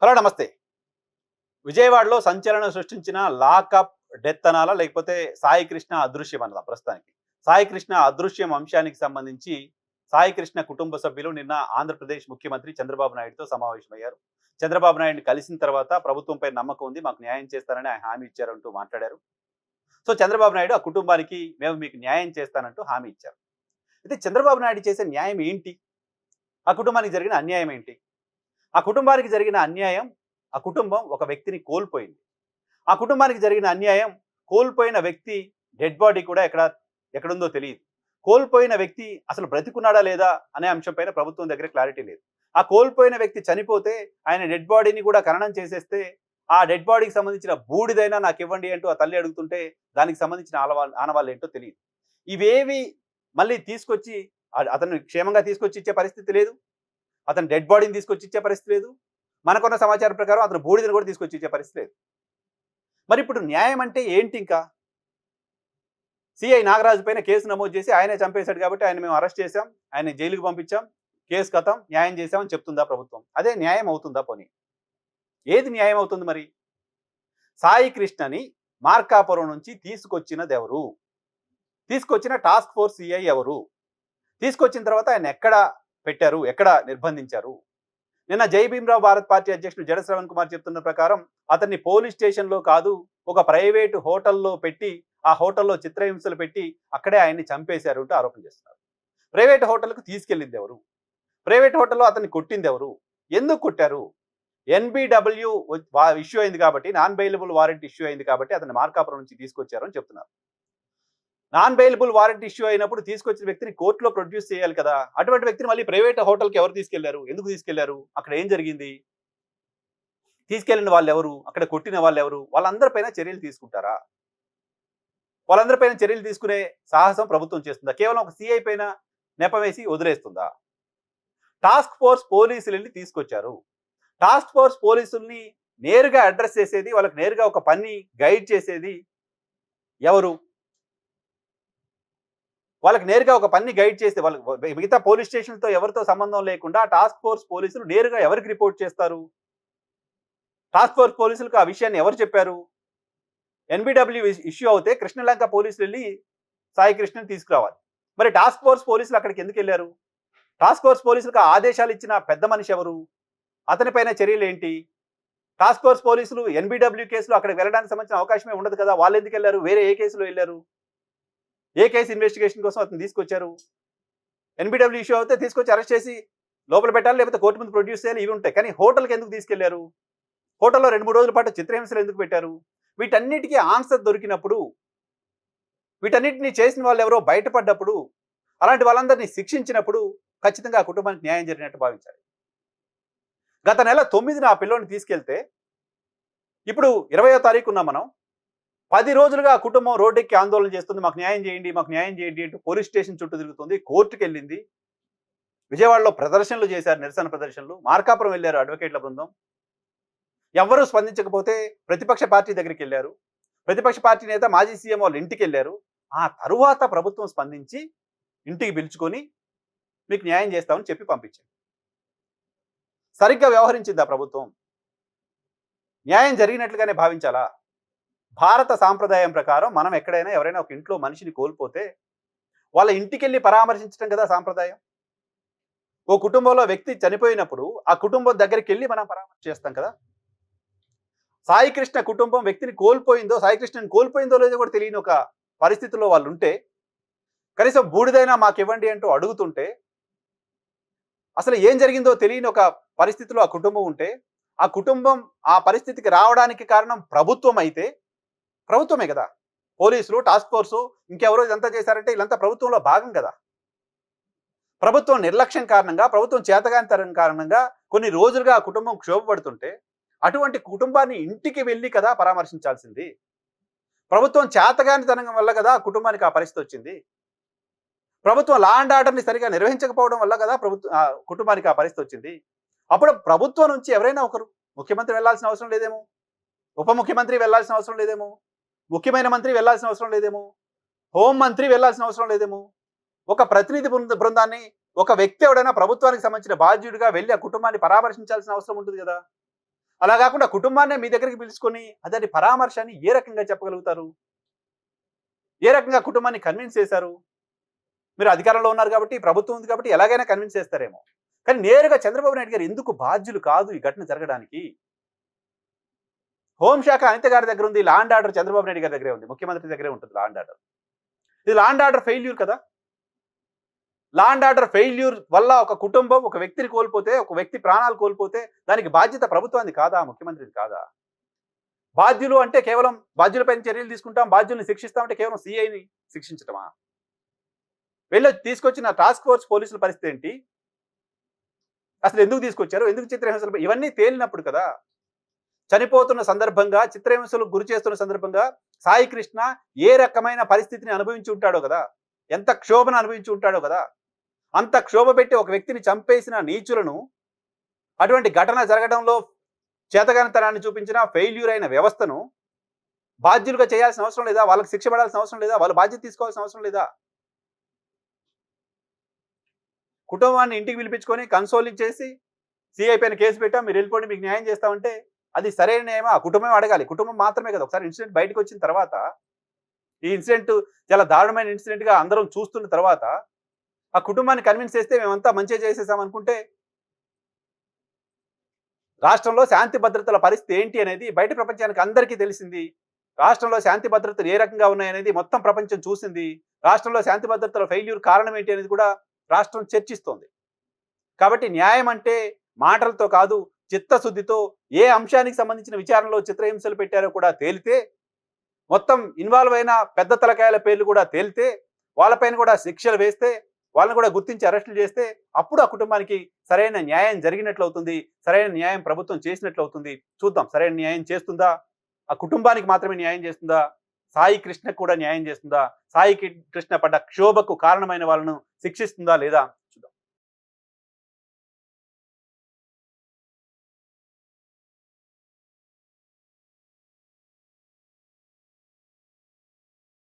Hello నమస్తే. విజయవాడలో సంచలనం సృష్టించిన లాకప్ డెత్ అనాలా? లేకపోతే సాయి కృష్ణ అదృశ్యం అనాలా ప్రస్తుతానికి? సాయి కృష్ణ అదృశ్యం అంశానికి సంబంధించి సాయి కృష్ణ కుటుంబ సభ్యులు నిన్న ఆంధ్రప్రదేశ్ ముఖ్యమంత్రి చంద్రబాబు నాయుడుతో సమావేశమయ్యారు. చంద్రబాబు నాయుడిని కలిసిన తర్వాత ప్రభుత్వంపై నమ్మకం ఉంది, మాకు న్యాయం చేస్తారని ఆయన హామీ ఇచ్చారంటూ మాట్లాడారు. సో చంద్రబాబు నాయుడు ఆ కుటుంబానికి మేము మీకు న్యాయం చేస్తానంటూ హామీ ఇచ్చారు. అయితే చంద్రబాబు నాయుడు చేసే న్యాయం ఏంటి? ఆ కుటుంబానికి జరిగిన అన్యాయం ఏంటి? ఆ కుటుంబానికి జరిగిన అన్యాయం, ఆ కుటుంబం ఒక వ్యక్తిని కోల్పోయింది. ఆ కుటుంబానికి జరిగిన అన్యాయం, కోల్పోయిన వ్యక్తి డెడ్ బాడీ కూడా ఎక్కడుందో తెలీదు. కోల్పోయిన వ్యక్తి అసలు బ్రతికున్నాడా లేదా అనే అంశం పైన ప్రభుత్వం దగ్గర క్లారిటీ లేదు. ఆ కోల్పోయిన వ్యక్తి చనిపోతే ఆయన డెడ్ బాడీని కూడా ఖననం చేసేస్తే, ఆ డెడ్ బాడీకి సంబంధించిన బూడిదైనా నాకివ్వండి అంటూ ఆ తల్లి అడుగుతుంటే దానికి సంబంధించిన ఆనవాళ్ళేంటో తెలీదు. ఇవేవి మళ్ళీ తీసుకొచ్చి అతన్ని క్షేమంగా తీసుకొచ్చి ఇచ్చే పరిస్థితి లేదు. అతను డెడ్ బాడీని తీసుకొచ్చి ఇచ్చే పరిస్థితి లేదు. మనకున్న సమాచారం ప్రకారం అతను బూడిదని కూడా తీసుకొచ్చి ఇచ్చే పరిస్థితి లేదు. మరి ఇప్పుడు న్యాయం అంటే ఏంటి ఇంకా? సిఐ నాగరాజు పైన కేసు నమోదు చేసి ఆయనే చంపేశాడు కాబట్టి ఆయన మేము అరెస్ట్ చేశాం, ఆయన జైలుకి పంపించాం, కేసు కథం, న్యాయం చేశామని చెప్తుందా ప్రభుత్వం? అదే న్యాయం అవుతుందా? పోనీ ఏది న్యాయం అవుతుంది మరి? సాయి కృష్ణని మార్కాపురం నుంచి తీసుకొచ్చినదెవరు? తీసుకొచ్చిన టాస్క్ ఫోర్స్ సిఐ ఎవరు? తీసుకొచ్చిన తర్వాత ఆయన ఎక్కడ పెట్టారు, ఎక్కడ నిర్బంధించారు? నిన్న జై భీమరావు భారత్ పార్టీ అధ్యక్షుడు జడ శ్రవణ్ కుమార్ చెప్తున్న ప్రకారం అతన్ని పోలీస్ స్టేషన్లో కాదు, ఒక ప్రైవేటు హోటల్లో పెట్టి, ఆ హోటల్లో చిత్రహింసలు పెట్టి అక్కడే ఆయన్ని చంపేశారు అంటూ ఆరోపణ చేస్తున్నారు. ప్రైవేట్ హోటల్కు తీసుకెళ్ళింది ఎవరు? ప్రైవేట్ హోటల్లో అతన్ని కొట్టింది ఎవరు? ఎందుకు కొట్టారు? ఎన్బిడబ్ల్యూ ఇష్యూ అయింది కాబట్టి, నాన్ బెయిలబుల్ వారెంట్ ఇష్యూ అయింది కాబట్టి అతన్ని మార్కాపురం నుంచి తీసుకొచ్చారు అని చెప్తున్నారు. నాన్ బెయిలబుల్ వారెంట్ ఇష్యూ అయినప్పుడు తీసుకొచ్చిన వ్యక్తిని కోర్టులో ప్రొడ్యూస్ చేయాలి కదా. అటువంటి వ్యక్తిని మళ్ళీ ప్రైవేట్ హోటల్కి ఎవరు తీసుకెళ్లారు? ఎందుకు తీసుకెళ్లారు? అక్కడ ఏం జరిగింది? తీసుకెళ్లిన వాళ్ళు ఎవరు? అక్కడ కొట్టిన వాళ్ళు ఎవరు? వాళ్ళందరిపైన చర్యలు తీసుకుంటారా? వాళ్ళందరిపైన చర్యలు తీసుకునే సాహసం ప్రభుత్వం చేస్తుందా? కేవలం ఒక సిఐ పైన నెపవేసి వదిలేస్తుందా? టాస్క్ ఫోర్స్ పోలీసులని తీసుకొచ్చారు. టాస్క్ ఫోర్స్ పోలీసుల్ని నేరుగా అడ్రస్ చేసేది, వాళ్ళకి నేరుగా ఒక పని గైడ్ చేసేది ఎవరు? వాళ్ళకి నేరుగా ఒక పని గైడ్ చేస్తే వాళ్ళకి మిగతా పోలీస్ స్టేషన్తో ఎవరితో సంబంధం లేకుండా టాస్క్ ఫోర్స్ పోలీసులు నేరుగా ఎవరికి రిపోర్ట్ చేస్తారు? టాస్క్ ఫోర్స్ పోలీసులకు ఆ విషయాన్ని ఎవరు చెప్పారు? ఎన్బిడబ్ల్యూ ఇష్యూ అవుతే కృష్ణలంక పోలీసులు వెళ్ళి సాయి కృష్ణని తీసుకురావాలి. మరి టాస్క్ ఫోర్స్ పోలీసులు అక్కడికి ఎందుకు వెళ్ళారు? టాస్క్ ఫోర్స్ పోలీసులకు ఆదేశాలు ఇచ్చిన పెద్ద మనిషి ఎవరు? అతనిపైన చర్యలు ఏంటి? టాస్క్ ఫోర్స్ పోలీసులు ఎన్బిడబ్ల్యూ కేసులో అక్కడికి వెళ్ళడానికి సంబంధించిన అవకాశమే ఉండదు కదా. వాళ్ళు ఎందుకు వెళ్ళారు? వేరే ఏ కేసులో వెళ్ళారు? ఏ కేసు ఇన్వెస్టిగేషన్ కోసం అతను తీసుకొచ్చారు? ఎన్బిడబ్ల్యూ ఇష్యూ అయితే తీసుకొచ్చి అరెస్ట్ చేసి లోపల పెట్టాలి, లేకపోతే కోర్టు ముందు ప్రొడ్యూస్ చేయాలి, ఇవి ఉంటాయి. కానీ హోటల్కి ఎందుకు తీసుకెళ్లారు? హోటల్లో 2-3 రోజుల పాటు చిత్రహింసలు ఎందుకు పెట్టారు? వీటన్నిటికీ ఆన్సర్ దొరికినప్పుడు, వీటన్నిటిని చేసిన వాళ్ళు ఎవరో బయటపడ్డప్పుడు, అలాంటి వాళ్ళందరినీ శిక్షించినప్పుడు ఖచ్చితంగా ఆ కుటుంబానికి న్యాయం జరిగినట్టు భావించాలి. గత నెల 9న ఆ పిల్లోని తీసుకెళ్తే, ఇప్పుడు 20వ తారీఖు ఉన్నాం మనం. 10 రోజులుగా ఆ కుటుంబం రోడ్డెక్కి ఆందోళన చేస్తుంది. మాకు న్యాయం చేయండి, మాకు న్యాయం చేయండి అంటూ పోలీస్ స్టేషన్ చుట్టూ తిరుగుతుంది, కోర్టుకు వెళ్ళింది. విజయవాడలో ప్రదర్శనలు చేశారు, నిరసన ప్రదర్శనలు. మార్కాపురం వెళ్ళారు అడ్వకేట్ల బృందం. ఎవ్వరూ స్పందించకపోతే ప్రతిపక్ష పార్టీ దగ్గరికి వెళ్ళారు. ప్రతిపక్ష పార్టీ నేత మాజీ సీఎం వాళ్ళ ఇంటికి వెళ్ళారు. ఆ తరువాత ప్రభుత్వం స్పందించి ఇంటికి పిలుచుకొని మీకు న్యాయం చేస్తామని చెప్పి పంపించింది. సరిగ్గా వ్యవహరించింది ఆ ప్రభుత్వం? న్యాయం జరిగినట్లుగానే భావించాలా? భారత సాంప్రదాయం ప్రకారం మనం ఎక్కడైనా ఎవరైనా ఒక ఇంట్లో మనిషిని కోల్పోతే వాళ్ళ ఇంటికెళ్ళి పరామర్శించడం కదా సాంప్రదాయం. ఓ కుటుంబంలో వ్యక్తి చనిపోయినప్పుడు ఆ కుటుంబం దగ్గరికి వెళ్ళి మనం పరామర్శ చేస్తాం కదా. సాయి కృష్ణ కుటుంబం వ్యక్తిని కోల్పోయిందో, సాయి కృష్ణని కోల్పోయిందో లేదో కూడా తెలియని ఒక పరిస్థితుల్లో వాళ్ళు ఉంటే, కనీసం బూడిదైనా మాకు ఇవ్వండి అంటూ అడుగుతుంటే, అసలు ఏం జరిగిందో తెలియని ఒక పరిస్థితిలో ఆ కుటుంబం ఉంటే, ఆ కుటుంబం ఆ పరిస్థితికి రావడానికి కారణం ప్రభుత్వం అయితే, ప్రభుత్వమే కదా. పోలీసులు, టాస్క్ ఫోర్సు, ఇంకెవరో ఇదంతా చేశారంటే వీళ్ళంతా ప్రభుత్వంలో భాగం కదా. ప్రభుత్వం నిర్లక్ష్యం కారణంగా, ప్రభుత్వం చేతగానితనం కారణంగా కొన్ని రోజులుగా ఆ కుటుంబం క్షోభపడుతుంటే, అటువంటి కుటుంబాన్ని ఇంటికి వెళ్ళి కదా పరామర్శించాల్సింది. ప్రభుత్వం చేతగానితనం వల్ల కదా ఆ కుటుంబానికి ఆ పరిస్థితి వచ్చింది. ప్రభుత్వం లా అండ్ ఆర్డర్ని సరిగా నిర్వహించకపోవడం వల్ల కదా కుటుంబానికి ఆ పరిస్థితి వచ్చింది. అప్పుడు ప్రభుత్వం నుంచి ఎవరైనా ఒకరు, ముఖ్యమంత్రి వెళ్లాల్సిన అవసరం లేదేమో, ఉప ముఖ్యమంత్రి వెళ్లాల్సిన అవసరం లేదేమో, ముఖ్యమైన మంత్రి వెళ్లాల్సిన అవసరం లేదేమో, హోం మంత్రి వెళ్లాల్సిన అవసరం లేదేమో, ఒక ప్రతినిధి బృందాన్ని, ఒక వ్యక్తి ఎవడైనా ప్రభుత్వానికి సంబంధించిన బాధ్యుడిగా వెళ్ళి ఆ కుటుంబాన్ని పరామర్శించాల్సిన అవసరం ఉంటుంది కదా. అలా కాకుండా కుటుంబాన్నే మీ దగ్గరికి పిలుచుకొని అదని పరామర్శ అని ఏ రకంగా చెప్పగలుగుతారు? ఏ రకంగా కుటుంబాన్ని కన్విన్స్ చేశారు? మీరు అధికారంలో ఉన్నారు కాబట్టి, ప్రభుత్వం ఉంది కాబట్టి ఎలాగైనా కన్విన్స్ చేస్తారేమో. కానీ నేరుగా చంద్రబాబు నాయుడు గారు ఎందుకు బాధ్యులు కాదు ఈ ఘటన జరగడానికి? హోంశాఖ అనిత గారి దగ్గర ఉంది. Law and order Chandrababu Naidu గారి దగ్గరే ఉంది. ముఖ్యమంత్రి దగ్గరే ఉంటుంది లా అండ్ ఆర్డర్. ఇది లా అండ్ ఆర్డర్ ఫెయిల్యూర్ కదా! లా అండ్ ఆర్డర్ ఫెయిల్యూర్ వల్ల ఒక కుటుంబం, ఒక వ్యక్తిని కోల్పోతే, ఒక వ్యక్తి ప్రాణాలు కోల్పోతే దానికి బాధ్యత ప్రభుత్వానికి కాదా? ముఖ్యమంత్రిది కాదా? బాధ్యులు అంటే కేవలం బాధ్యులపైన చర్యలు తీసుకుంటాం, బాధ్యుల్ని శిక్షిస్తాం అంటే కేవలం సీఐని శిక్షించటమా? వెళ్ళి తీసుకొచ్చిన టాస్క్ ఫోర్స్ పోలీసుల పరిస్థితి ఏంటి? అసలు ఎందుకు తీసుకొచ్చారు? ఎందుకు చిత్రహింసలు ఇవన్నీ తేలినప్పుడు కదా! చనిపోతున్న సందర్భంగా, చిత్రహింసలకు గురి చేస్తున్న సందర్భంగా సాయి కృష్ణ ఏ రకమైన పరిస్థితిని అనుభవించి ఉంటాడో కదా! ఎంత క్షోభను అనుభవించి ఉంటాడో కదా! అంత క్షోభ పెట్టి ఒక వ్యక్తిని చంపేసిన నీచులను, అటువంటి ఘటన జరగడంలో చేతగానితనాన్ని చూపించిన ఫెయిల్యూర్ అయిన వ్యవస్థను బాధ్యులుగా చేయాల్సిన అవసరం లేదా? వాళ్ళకి శిక్ష పడాల్సిన అవసరం లేదా? వాళ్ళు బాధ్యత తీసుకోవాల్సిన అవసరం లేదా? కుటుంబాన్ని ఇంటికి పిలిపించుకొని కన్సోలింగ్ చేసి సీఐ పైన కేసు పెట్టాం, మీరు వెళ్ళిపోండి, మీకు న్యాయం చేస్తామంటే అది సరైన న్యాయమా? ఆ కుటుంబం అడగాలి. కుటుంబం మాత్రమే కదా! ఒకసారి ఇన్సిడెంట్ బయటకు వచ్చిన తర్వాత, ఈ ఇన్సిడెంట్ చాలా దారుణమైన ఇన్సిడెంట్‌గా అందరం చూస్తున్న తర్వాత, ఆ కుటుంబాన్ని కన్విన్స్ చేస్తే మేమంతా మంచే చేసేసాం అనుకుంటే, రాష్ట్రంలో శాంతి భద్రతల పరిస్థితి ఏంటి అనేది బయట ప్రపంచానికి అందరికీ తెలిసింది. రాష్ట్రంలో శాంతి భద్రతలు ఏ రకంగా ఉన్నాయనేది మొత్తం ప్రపంచం చూసింది. రాష్ట్రంలో శాంతి భద్రతల ఫెయిల్యూర్ కారణం ఏంటి అనేది కూడా రాష్ట్రం చర్చిస్తోంది. కాబట్టి న్యాయం అంటే మాటలతో కాదు, చిత్తశుద్ధితో ఏ అంశానికి సంబంధించిన విచారణలో చిత్రహింసలు పెట్టారో కూడా తేలితే, మొత్తం ఇన్వాల్వ్ అయిన పెద్ద తలకాయల పేర్లు కూడా తేలితే, వాళ్ళపైన కూడా శిక్షలు వేస్తే, వాళ్ళని కూడా గుర్తించి అరెస్టులు చేస్తే, అప్పుడు ఆ కుటుంబానికి సరైన న్యాయం జరిగినట్లు అవుతుంది. సరైన న్యాయం ప్రభుత్వం చేసినట్లు అవుతుంది. చూద్దాం సరైన న్యాయం చేస్తుందా? ఆ కుటుంబానికి మాత్రమే న్యాయం చేస్తుందా? సాయి కృష్ణకు కూడా న్యాయం చేస్తుందా? సాయి కృష్ణ పడ్డ క్షోభకు కారణమైన వాళ్ళను శిక్షిస్తుందా లేదా?